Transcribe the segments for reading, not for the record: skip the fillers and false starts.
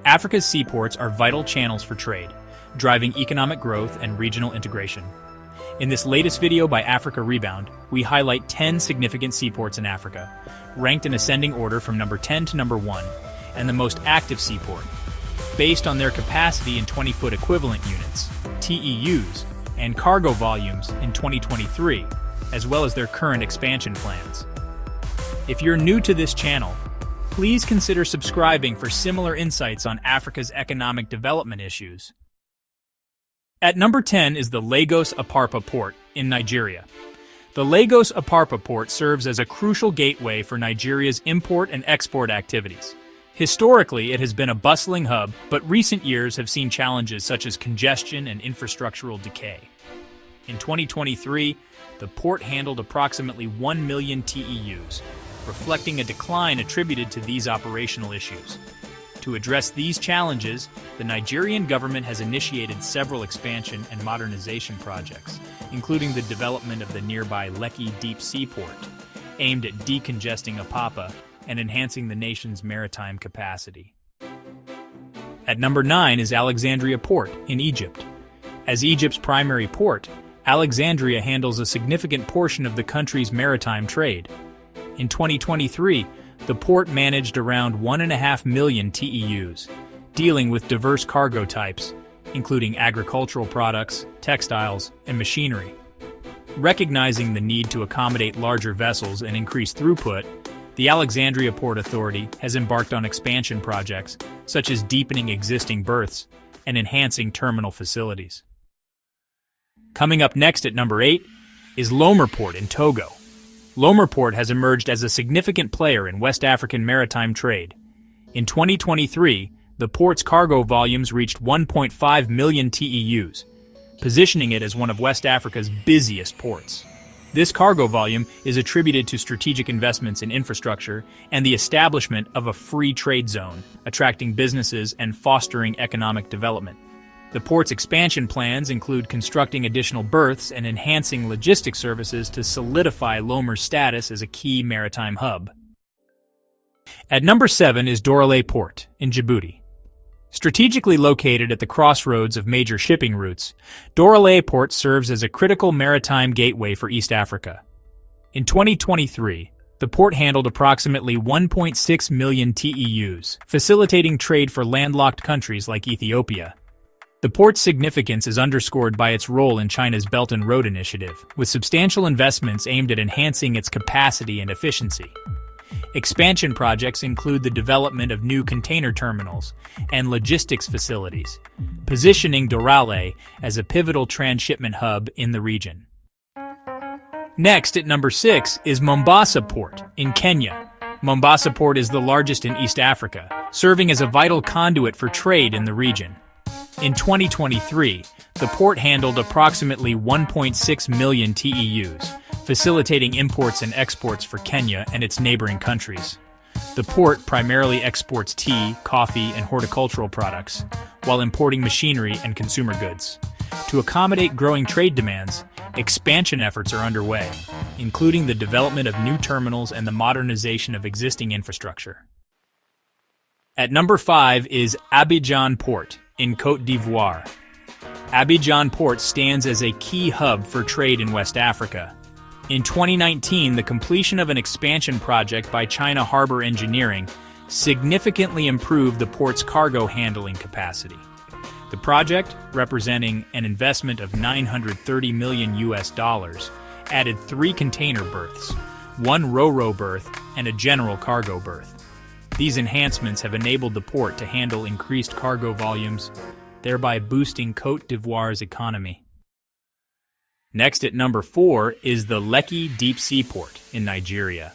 Africa's seaports are vital channels for trade, driving economic growth and regional integration. In this latest video by Africa Rebound, we highlight 10 significant seaports in Africa, ranked in ascending order from number 10 to number 1, and the most active seaport, based on their capacity in 20-foot equivalent units, TEUs, and cargo volumes in 2023, as well as their current expansion plans. If you're new to this channel, please consider subscribing for similar insights on Africa's economic development issues. At number 10 is the Lagos Apapa Port in Nigeria. The Lagos Apapa Port serves as a crucial gateway for Nigeria's import and export activities. Historically, it has been a bustling hub, but recent years have seen challenges such as congestion and infrastructural decay. In 2023, the port handled approximately 1 million TEUs, reflecting a decline attributed to these operational issues. To address these challenges, the Nigerian government has initiated several expansion and modernization projects, including the development of the nearby Lekki Deep Sea Port, aimed at decongesting Apapa and enhancing the nation's maritime capacity. At number 9 is Alexandria Port in Egypt. As Egypt's primary port, Alexandria handles a significant portion of the country's maritime trade. In 2023, the port managed around 1.5 million TEUs, dealing with diverse cargo types, including agricultural products, textiles, and machinery. Recognizing the need to accommodate larger vessels and increase throughput, the Alexandria Port Authority has embarked on expansion projects, such as deepening existing berths and enhancing terminal facilities. Coming up next at number 8 is Lome Port in Togo. Lome Port has emerged as a significant player in West African maritime trade. In 2023, the port's cargo volumes reached 1.5 million TEUs, positioning it as one of West Africa's busiest ports. This cargo volume is attributed to strategic investments in infrastructure and the establishment of a free trade zone, attracting businesses and fostering economic development. The port's expansion plans include constructing additional berths and enhancing logistics services to solidify Lome's status as a key maritime hub. At number 7 is Doraleh Port in Djibouti. Strategically located at the crossroads of major shipping routes, Doraleh Port serves as a critical maritime gateway for East Africa. In 2023, the port handled approximately 1.6 million TEUs, facilitating trade for landlocked countries like Ethiopia. The port's significance is underscored by its role in China's Belt and Road Initiative, with substantial investments aimed at enhancing its capacity and efficiency. Expansion projects include the development of new container terminals and logistics facilities, positioning Doraleh as a pivotal transshipment hub in the region. Next, at number 6, is Mombasa Port in Kenya. Mombasa Port is the largest in East Africa, serving as a vital conduit for trade in the region. In 2023, the port handled approximately 1.6 million TEUs, facilitating imports and exports for Kenya and its neighboring countries. The port primarily exports tea, coffee, and horticultural products, while importing machinery and consumer goods. To accommodate growing trade demands, expansion efforts are underway, including the development of new terminals and the modernization of existing infrastructure. At number 5 is Abidjan Port in Côte d'Ivoire. Abidjan Port stands as a key hub for trade in West Africa. In 2019, the completion of an expansion project by China Harbor Engineering significantly improved the port's cargo handling capacity. The project, representing an investment of $930 million, added 3 container berths, 1 ro-ro berth, and a general cargo berth. These enhancements have enabled the port to handle increased cargo volumes, thereby boosting Côte d'Ivoire's economy. Next at number 4 is the Lekki Deep Sea Port in Nigeria.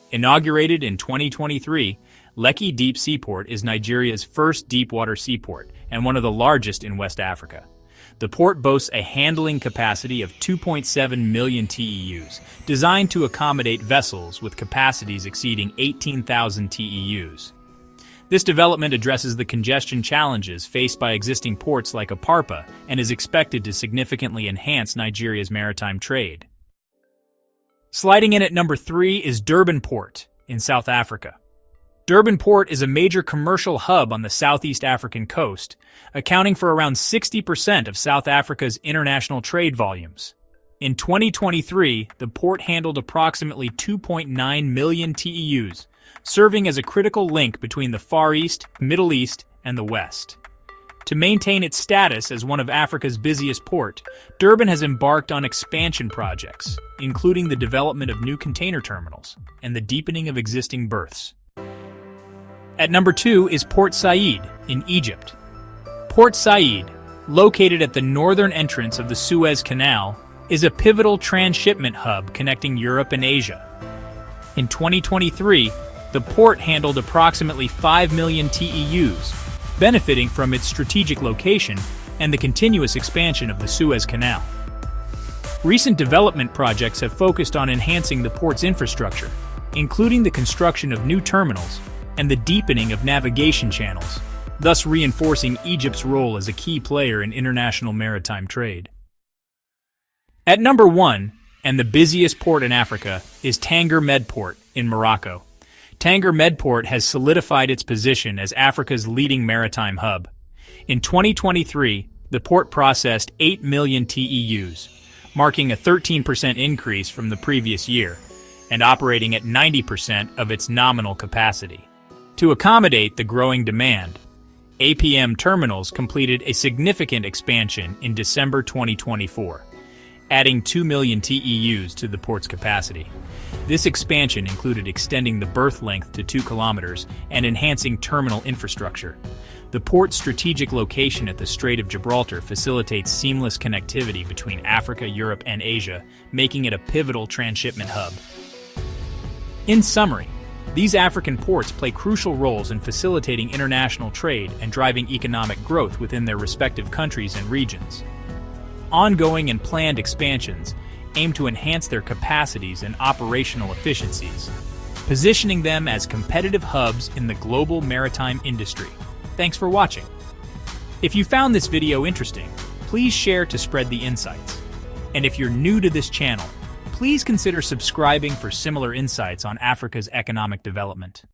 Inaugurated in 2023, Lekki Deep Sea Port is Nigeria's first deep-water seaport and one of the largest in West Africa. The port boasts a handling capacity of 2.7 million TEUs, designed to accommodate vessels with capacities exceeding 18,000 TEUs. This development addresses the congestion challenges faced by existing ports like Apapa and is expected to significantly enhance Nigeria's maritime trade. Sliding in at number 3 is Durban Port in South Africa. Durban Port is a major commercial hub on the southeast African coast, accounting for around 60% of South Africa's international trade volumes. In 2023, the port handled approximately 2.9 million TEUs, serving as a critical link between the Far East, Middle East, and the West. To maintain its status as one of Africa's busiest port, Durban has embarked on expansion projects, including the development of new container terminals and the deepening of existing berths. At number 2 is Port Said in Egypt. Port Said, located at the northern entrance of the Suez Canal, is a pivotal transshipment hub connecting Europe and Asia. In 2023, the port handled approximately 5 million TEUs, benefiting from its strategic location and the continuous expansion of the Suez Canal. Recent development projects have focused on enhancing the port's infrastructure, including the construction of new terminals and the deepening of navigation channels, thus reinforcing Egypt's role as a key player in international maritime trade. At number 1, and the busiest port in Africa, is Tanger Port in Morocco. Tanger Port has solidified its position as Africa's leading maritime hub. In 2023, the port processed 8 million TEUs, marking a 13% increase from the previous year, and operating at 90% of its nominal capacity. To accommodate the growing demand, APM Terminals completed a significant expansion in December 2024, adding 2 million TEUs to the port's capacity. This expansion included extending the berth length to 2 kilometers and enhancing terminal infrastructure. The port's strategic location at the Strait of Gibraltar facilitates seamless connectivity between Africa, Europe, and Asia, making it a pivotal transshipment hub. In summary, these African ports play crucial roles in facilitating international trade and driving economic growth within their respective countries and regions. Ongoing and planned expansions aim to enhance their capacities and operational efficiencies, positioning them as competitive hubs in the global maritime industry. Thanks for watching. If you found this video interesting, please share to spread the insights. And if you're new to this channel, please consider subscribing for similar insights on Africa's economic development.